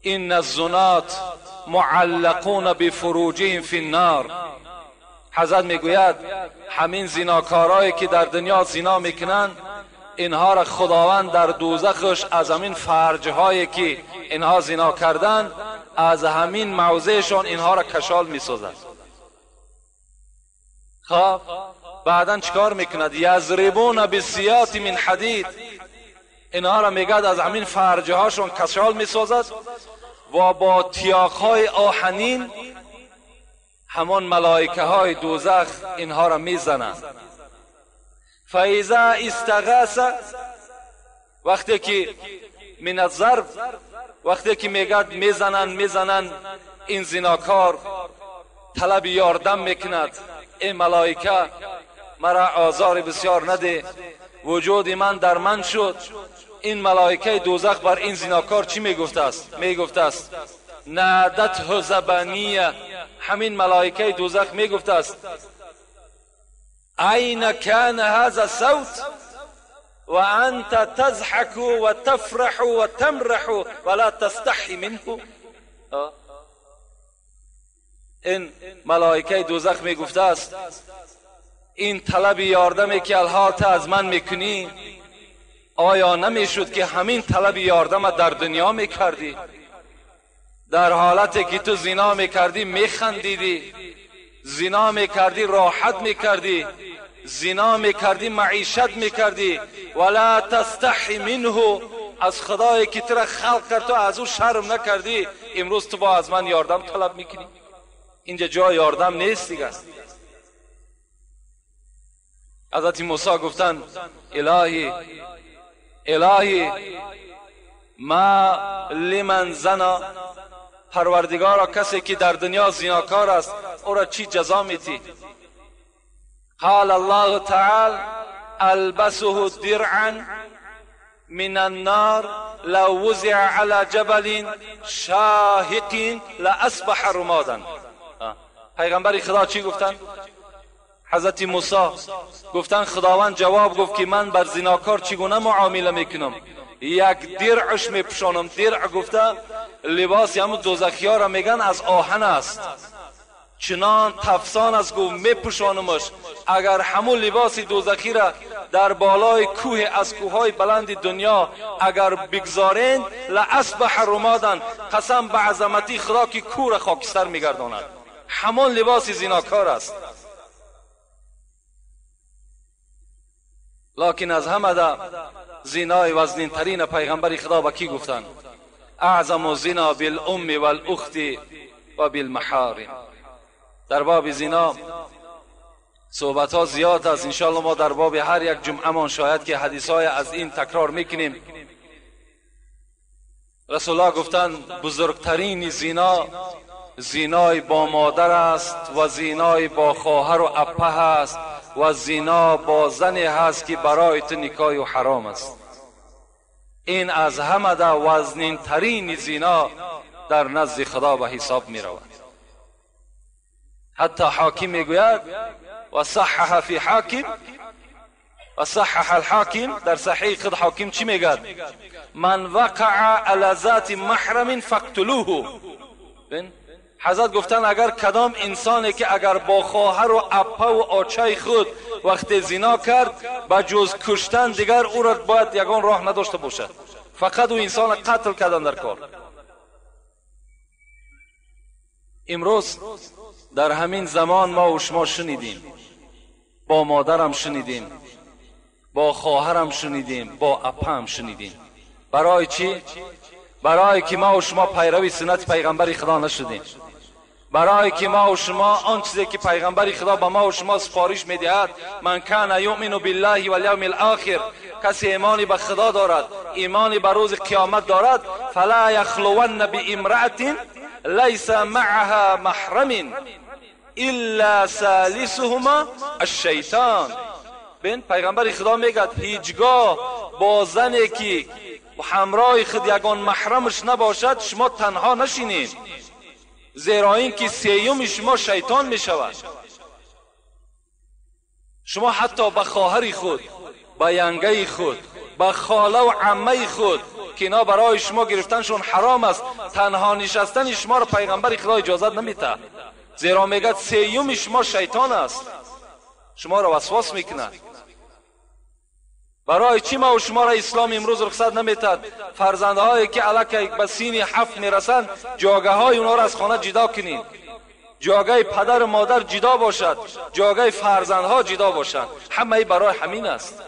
این الزنات معلقون بفروجهم فی النار. حضرت میگوید همین زناکارایی که در دنیا زنا میکنند اینها را خداوند در دوزخش از همین فرجهایی که اینها زنا کردند از همین موضعشان اینها را کشال میسازد. خب بعدا چیکار میکند؟ یضربون بالسیاط من حدید. اینها را میگد از همین فرجه هاشون کشال میسازد و با تیاقهای آهنین همان ملائکه های دوزخ اینها را میزنند. فاذا استغاث، وقتی که من الضرب، وقتی که میگد میزنن این زناکار طلب یاردم میکند، ای ملائکه مرا آزار بسیار نده، وجود من در من شد. این ملائکه دوزخ بر این زناکار چی میگفته است؟ میگفته است نادته زبانیه. همین ملائکه دوزخ میگفته است این کان هذا الصوت و انت تضحك و تفرح و تمرح ولا تستحي منه. این ملائکه دوزخ میگفته است این طلب یاردمی که الحال از من میکنی، آیا نمیشد که همین طلب یاردم در دنیا میکردی؟ در حالتی که تو زنا میکردی میخندیدی، زنا میکردی راحت میکردی، زنا میکردی معیشت میکردی. ولا تستحی منه، از خدایی که تو را خلق کرد تو از او شرم نکردی، امروز تو با از من یاردم طلب میکنی؟ اینجا جای یاردم نیست دیگه. حضرت موسی گفتن الهی ما لمن زنا، پروردگارا کسی که در دنیا زناکار است او را چی جزا میتی؟ قال الله تعالی البسه درعا من النار لو وزع على جبل شاهق لاصبح رمادا. پیغمبر خدا چی گفتن؟ حضرت موسی گفتن خداوند جواب گفت که من بر زناکار چگونه معامله میکنم؟ یک درعش میپوشانم. درع گفته لباس همون دوزخی‌ها را میگن از آهن است، چنان تفسان از گفت میپوشانمش. اگر همون لباس دوزخی را در بالای کوه از کوههای بلند دنیا اگر بگذارین لاصبح رمادا، قسم به عظمتی خدا که کوه را خاکستر میگرداند. همون لباس زناکار است. لکن از همه ده زنای وزنین ترین پیغمبر خدا با کی گفتن؟ اعظم زنا بالام والاخت و بالمحارم. در باب زنا صحبت ها زیاد است. انشاءالله ما در باب هر یک جمعه من شاید که حدیث های از این تکرار میکنیم. رسول الله گفتن بزرگترین زنا زنای با مادر است و زنای با خواهر و اپه است و زنا با زنی هست که برای تو نکاح و حرام است. این از همه ده وزنین ترین زنا در نزد خدا به حساب می رود. حتی حاکم می گوید و صحح فی حاکم و صحح الحاکم، در صحیح خود حاکم چی می گوید؟ من وقع علی ذات محرم فاقتلوه. حضرت گفتن اگر کدام انسانی که اگر با خواهر و اپه و آچه خود وقت زنا کرد با جز کشتن دیگر او را باید یگان راه نداشته باشد، فقط او انسان قتل کردن در کار. امروز در همین زمان ما و شما شنیدیم، با مادرم شنیدیم، با خواهرم شنیدیم، با اپه هم شنیدیم. برای چی؟ برای که ما و شما پیروی سنت پیغمبر خدا نشدیم، برای که ما و شما آن چیزی که پیغمبر خدا به ما و شما سفارش میدهد، من کان یؤمن بالله والیوم الاخر، کسی ایمانی به خدا دارد، ایمانی به روز قیامت دارد، فلا یخلون بامرأة لیس معها محرم الا ثالثهما الشیطان. ببین پیغمبر خدا میگه هیچگاه با زنی که همراه خود یگان محرمش نباشد شما تنها نشینید، زیرا این که سیوم شما شیطان می شود. شما حتی به خواهر خود، به ینگه خود، به خاله و عمه خود که اینا برای شما گرفتنشون حرام است، تنها نشستن شما را پیغمبر خدا اجازت نمیده، زیرا میگه سیوم شما شیطان است، شما را وسواس میکنه. برای چی ما و شما را اسلام امروز رخصت نمیتد فرزندهایی که الک به سین 7 میرسند جاگه های اونا را از خانه جدا کنین، جاگه پدر و مادر جدا باشد، جاگه فرزندها جدا باشند؟ همه برای همین است.